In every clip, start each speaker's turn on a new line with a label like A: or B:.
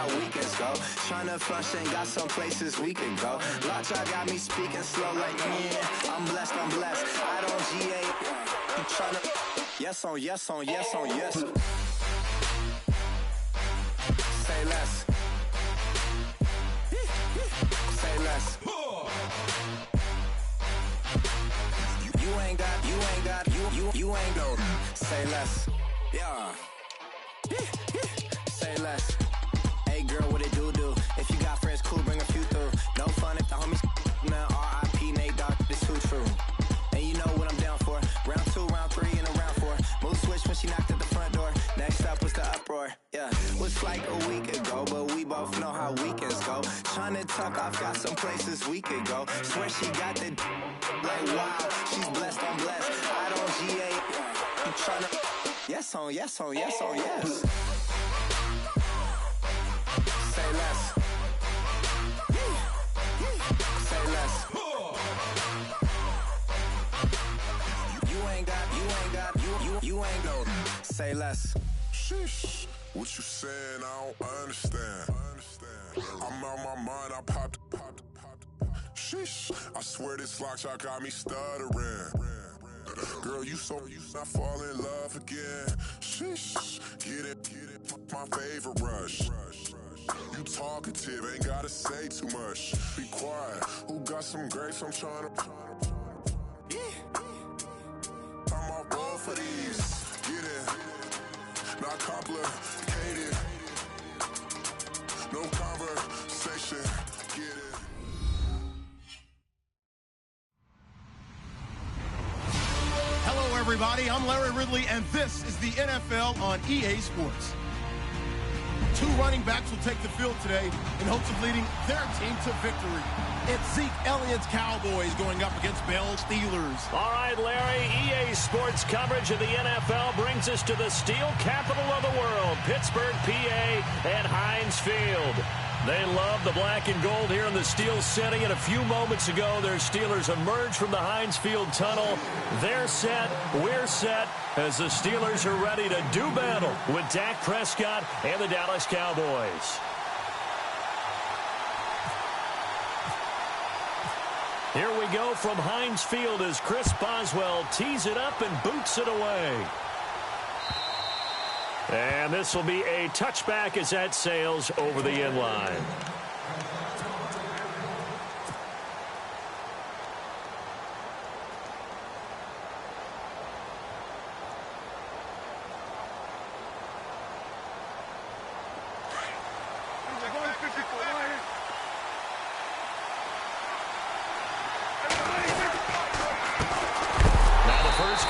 A: how weekends go. Tryna function, got some places we can go. Watch, I got me speaking slow like, yeah, I'm blessed, I'm blessed. I don't GA, I'm tryna, yes on yes on yes on yes. Say less. Say less. You ain't go. Say less. Yeah. Say less. Hey girl, what it do? If you got friends, cool, bring a few through. No fun if the homies now R.I.P. Nate Dogg, this too true. And you know what I'm down for. Round 2, round 3, and a round 4. Mood switch when she knocked at the front door. Next up was the uproar. Yeah, was like a week ago, but we both know how weekends go. Tryna tuck off, got some places we could go. Swear she got the like wow, she's blessed, I'm blessed. I don't GA, I'm tryna yes on yes on yes on yes. Say less. Say less. You ain't go. Say less.
B: Sheesh. What you saying? I don't understand. I'm out my mind. I popped. Sheesh. I swear this lock shot got me stuttering. Girl, you not fall in love again. Sheesh. Get it. My favorite rush. You talkative, ain't gotta say too much. Be quiet. Who got some grapes? I'm trying to. I'm out ball for these. Get it. Not complicated. No conversation. Get it.
C: Hello, everybody. I'm Larry Ridley, and this is the NFL on EA Sports. 2 running backs will take the field today in hopes of leading their team to victory. It's Zeke Elliott's Cowboys going up against Bell's Steelers.
D: All right, Larry, EA Sports coverage of the NFL brings us to the steel capital of the world, Pittsburgh, PA, at Heinz Field. They love the black and gold here in the Steel City, and a few moments ago, their Steelers emerged from the Heinz Field tunnel. They're set, we're set, as the Steelers are ready to do battle with Dak Prescott and the Dallas Cowboys. Here we go from Heinz Field as Chris Boswell tees it up and boots it away. And this will be a touchback as that sails over the end line.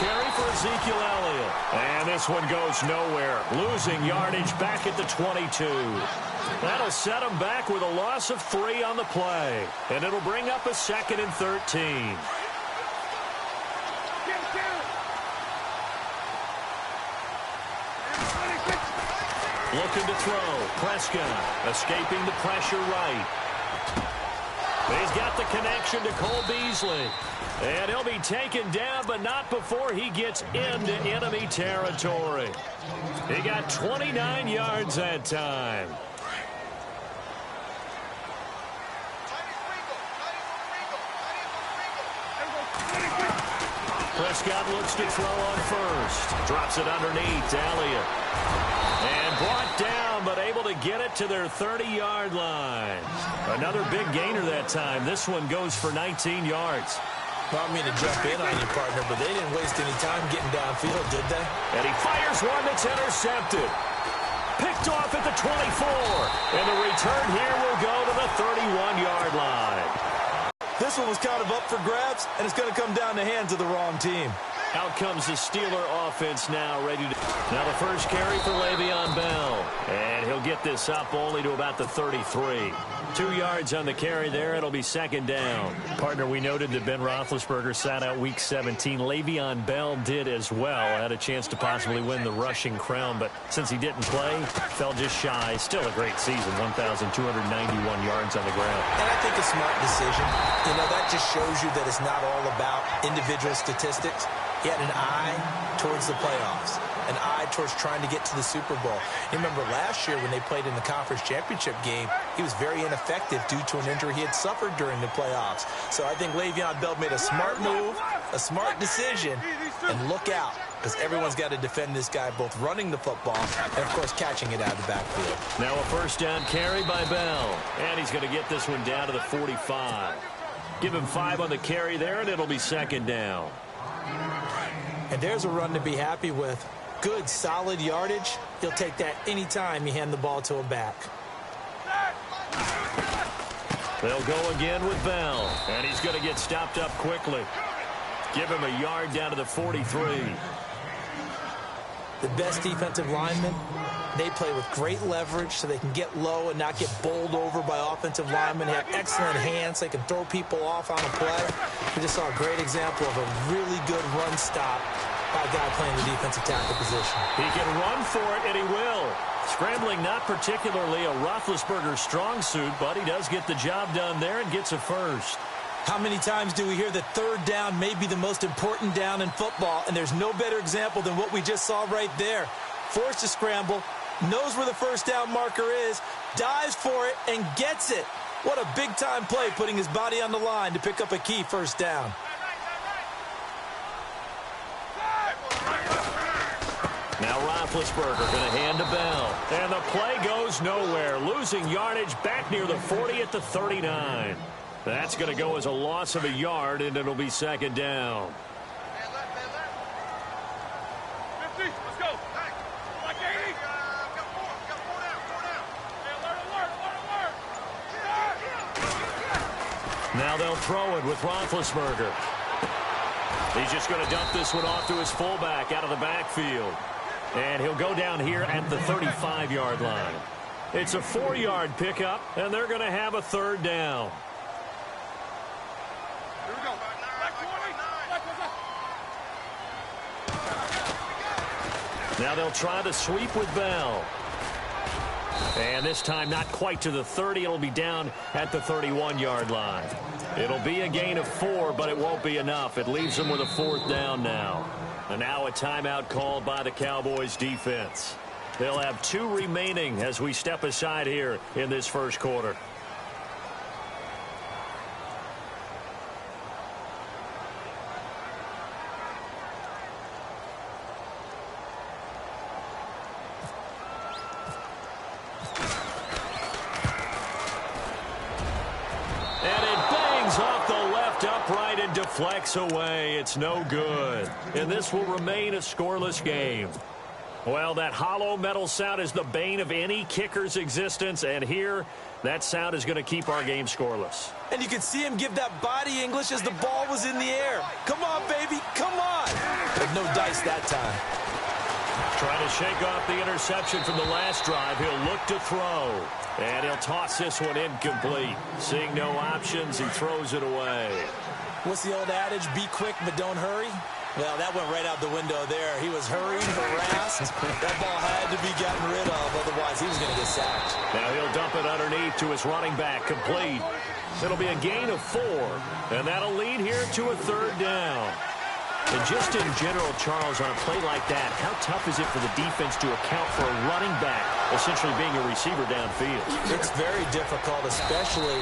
D: Carry for Ezekiel Elliott. And this one goes nowhere. Losing yardage back at the 22. That'll set him back with a loss of 3 on the play. And it'll bring up a 2nd and 13. Looking to throw. Prescott escaping the pressure right. He's got the connection to Cole Beasley. And he'll be taken down, but not before he gets into enemy territory. He got 29 yards that time. Prescott looks to throw on first. Drops it underneath. Elliott. And brought down, but able to get it to their 30-yard line. Another big gainer that time. This one goes for 19 yards.
E: I mean to jump in on you, partner, but they didn't waste any time getting downfield, did they?
D: And he fires one that's intercepted. Picked off at the 24. And the return here will go to the 31-yard line.
E: This one was kind of up for grabs, and it's going to come down the hands of the wrong team.
D: Out comes the Steeler offense now, ready to... Now the first carry for Le'Veon Bell. And he'll get this up only to about the 33. 2 yards on the carry there. It'll be 2nd down. Partner, we noted that Ben Roethlisberger sat out Week 17. Le'Veon Bell did as well. Had a chance to possibly win the rushing crown, but since he didn't play, fell just shy. Still a great season, 1,291 yards on the ground.
E: And I think a smart decision. You know, that just shows you that it's not all about individual statistics. He had an eye towards the playoffs. an eye towards trying to get to the Super Bowl. You remember last year when they played in the conference championship game, he was very ineffective due to an injury he had suffered during the playoffs. So I think Le'Veon Bell made a smart move, a smart decision, and look out, because everyone's got to defend this guy, both running the football and, of course, catching it out of the backfield.
D: Now a first down carry by Bell, and he's going to get this one down to the 45. Give him 5 on the carry there, and it'll be second down.
E: And there's a run to be happy with. Good, solid yardage. He'll take that anytime you hand the ball to a back.
D: They'll go again with Bell, and he's going to get stopped up quickly. Give him a yard down to the 43.
E: The best defensive linemen, they play with great leverage so they can get low and not get bowled over by offensive linemen. They have excellent hands. They can throw people off on a play. We just saw a great example of a really good run stop by a guy playing the defensive tackle position.
D: He can run for it, and he will. Scrambling not particularly a Roethlisberger strong suit, but he does get the job done there and gets a first.
E: How many times do we hear that third down may be the most important down in football, and there's no better example than what we just saw right there. Forced to scramble, knows where the first down marker is, dives for it, and gets it. What a big-time play, putting his body on the line to pick up a key first down.
D: Now Roethlisberger going to hand to Bell. And the play goes nowhere. Losing yardage back near the 40 at the 39. That's going to go as a loss of a yard, and it'll be second down.
F: 50, let's go. Like 80.
D: Now they'll throw it with Roethlisberger. He's just going to dump this one off to his fullback out of the backfield. And he'll go down here at the 35-yard line. It's a 4-yard pickup, and they're going to have a third down.
F: Here we go.
D: Now they'll try to sweep with Bell. And this time not quite to the 30. It'll be down at the 31-yard line. It'll be a gain of 4, but it won't be enough. It leaves them with a 4th down now. And now a timeout called by the Cowboys defense. They'll have 2 remaining as we step aside here in this first quarter. Upright and deflects away. It's no good. And this will remain a scoreless game. Well, that hollow metal sound is the bane of any kicker's existence. And here, that sound is going to keep our game scoreless.
E: And you can see him give that body English as the ball was in the air. Come on, baby. Come on. But no dice that time.
D: Trying to shake off the interception from the last drive. He'll look to throw. And he'll toss this one incomplete. Seeing no options, he throws it away.
E: What's the old adage? Be quick, but don't hurry. Well, that went right out the window there. He was hurried, harassed. That ball had to be gotten rid of, otherwise he was going to get sacked.
D: Now he'll dump it underneath to his running back, complete. It'll be a gain of 4, and that'll lead here to a third down. And just in general, Charles, on a play like that, how tough is it for the defense to account for a running back essentially being a receiver downfield?
E: It's very difficult, especially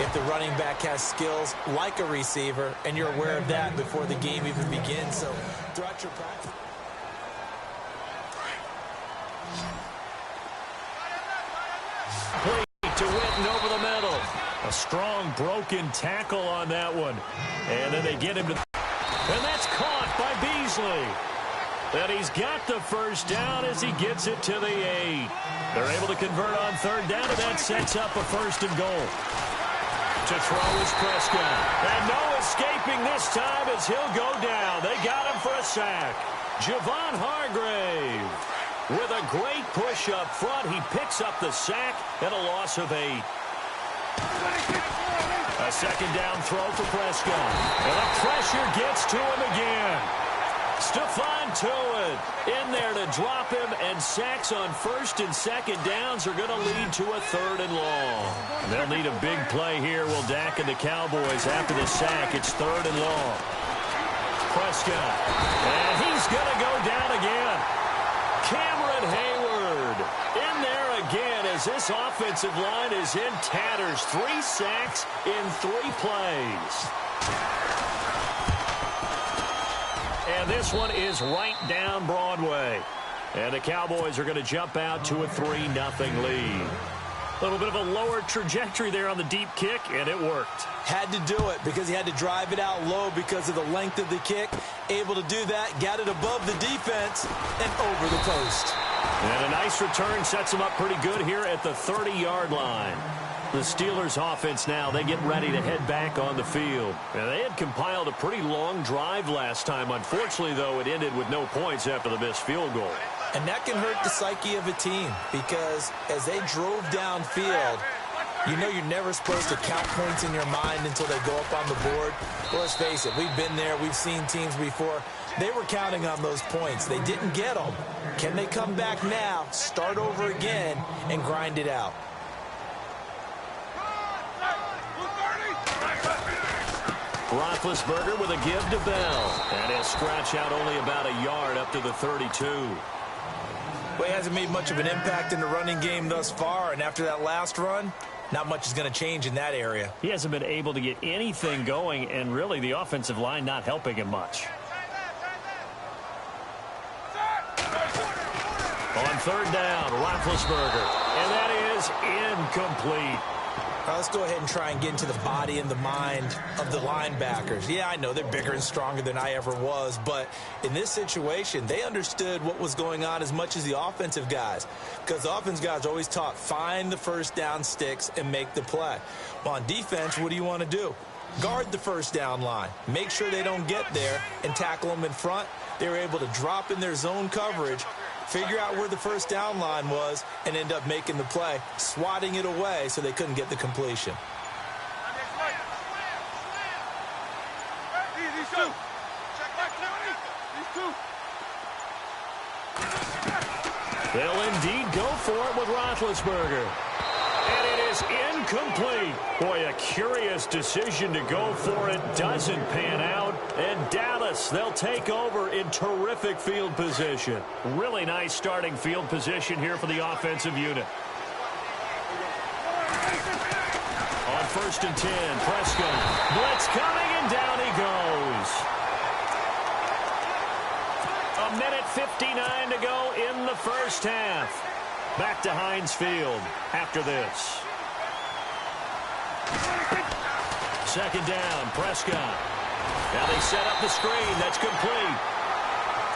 E: if the running back has skills like a receiver, and you're aware of that before the game even begins. So throughout your practice.
D: To Witten over the middle. A strong broken tackle on that one. And then they get him to... And that's caught by Beasley. And he's got the first down as he gets it to the 8. They're able to convert on third down, and that sets up a 1st and goal. To throw is Prescott. And no escaping this time as he'll go down. They got him for a sack. Javon Hargrave with a great push up front. He picks up the sack and a loss of 8. A 2nd down throw for Prescott. And the pressure gets to him again. Stephon Tuitt in there to drop him, and sacks on 1st and 2nd downs are going to lead to a 3rd and long. They'll need a big play here, will Dak and the Cowboys after the sack. It's 3rd and long. Prescott. And he's going to go down again. as this offensive line is in tatters. 3 sacks in 3 plays. And this one is right down Broadway. And the Cowboys are going to jump out to a 3-0 lead. A little bit of a lower trajectory there on the deep kick, and it worked.
E: Had to do it because he had to drive it out low because of the length of the kick. Able to do that, got it above the defense, and over the post.
D: And a nice return sets them up pretty good here at the 30-yard line. The Steelers offense now, they get ready to head back on the field. And they had compiled a pretty long drive last time. Unfortunately, though, it ended with no points after the missed field goal.
E: And that can hurt the psyche of a team because as they drove downfield, you know you're never supposed to count points in your mind until they go up on the board. Well, let's face it, we've been there. We've seen teams before. They were counting on those points. They didn't get them. Can they come back now, start over again, and grind it out?
D: Roethlisberger with a give to Bell. And he'll scratch out only about a yard up to the 32.
E: Well, he hasn't made much of an impact in the running game thus far, and after that last run, not much is going to change in that area.
D: He hasn't been able to get anything going, and really the offensive line not helping him much. On 3rd down, Roethlisberger. And that is incomplete.
E: Let's go ahead and try and get into the body and the mind of the linebackers. Yeah, I know they're bigger and stronger than I ever was, but in this situation, they understood what was going on as much as the offensive guys, because the offensive guys are always taught, find the first down sticks and make the play. Well, on defense, what do you want to do? Guard the first down line. Make sure they don't get there and tackle them in front. They were able to drop in their zone coverage, figure out where the first down line was, and end up making the play, swatting it away so they couldn't get the completion.
D: They'll indeed go for it with Roethlisberger. And it is incomplete. Boy, a curious decision to go for it. Doesn't pan out. And Dallas, they'll take over in terrific field position. Really nice starting field position here for the offensive unit. On 1st and 10, Prescott. Blitz coming, and down he goes. 1:59 to go in the first half. Back to Heinz Field after this. 2nd down, Prescott. Now they set up the screen. That's complete.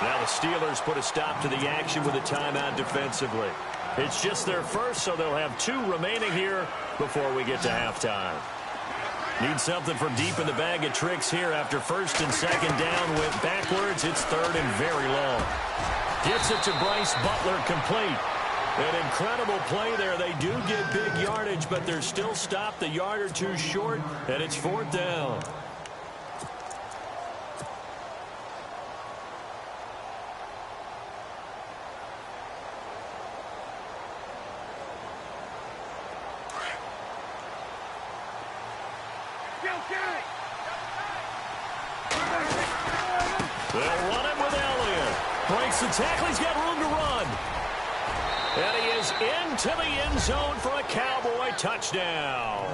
D: Now the Steelers put a stop to the action with a timeout defensively. It's just their first, so they'll have 2 remaining here before we get to halftime. Need something from deep in the bag of tricks here after 1st and 2nd down. Went backwards. It's 3rd and very long. Gets it to Bryce Butler, complete. An incredible play there. They do get big yardage, but they're still stopped a yard or 2 short, and it's 4th down. They'll run it with Elliott. Breaks the tackle. He's got room to run. And he is into the end zone for a Cowboy touchdown.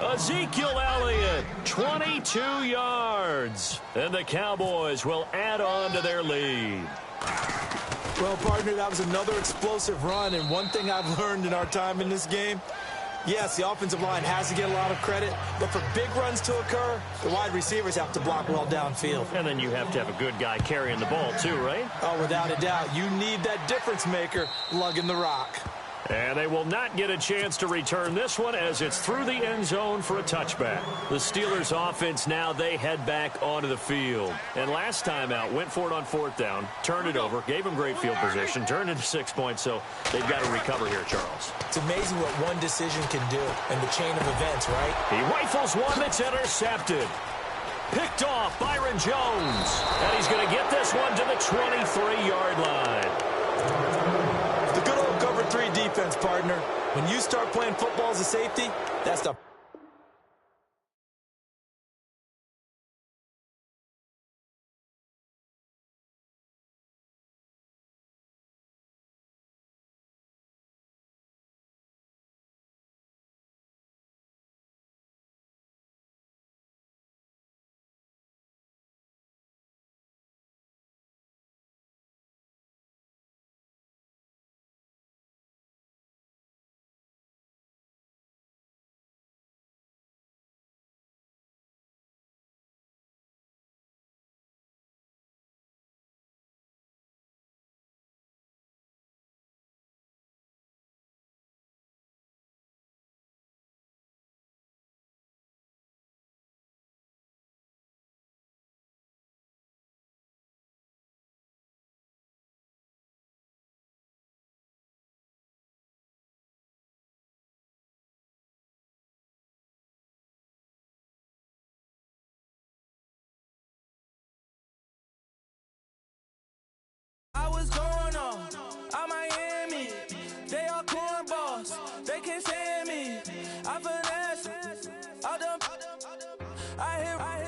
D: Ezekiel Elliott, 22 yards. And the Cowboys will add on to their lead.
E: Well, partner, that was another explosive run. And one thing I've learned in our time in this game, yes, the offensive line has to get a lot of credit, but for big runs to occur, the wide receivers have to block well downfield.
D: And then you have to have a good guy carrying the ball too, right?
E: Oh, without a doubt. You need that difference maker lugging the rock.
D: And they will not get a chance to return this one as it's through the end zone for a touchback. The Steelers offense now, they head back onto the field. And last time out, went for it on 4th down, turned it over, gave them great field position, turned into 6 points, so they've got to recover here, Charles.
E: It's amazing what one decision can do in the chain of events, right?
D: He rifles one that's intercepted. Picked off Byron Jones. And he's going to get this one to the 23-yard line.
E: The good old cover 3 defense, partner. When you start playing football as a safety, that's the
A: I hit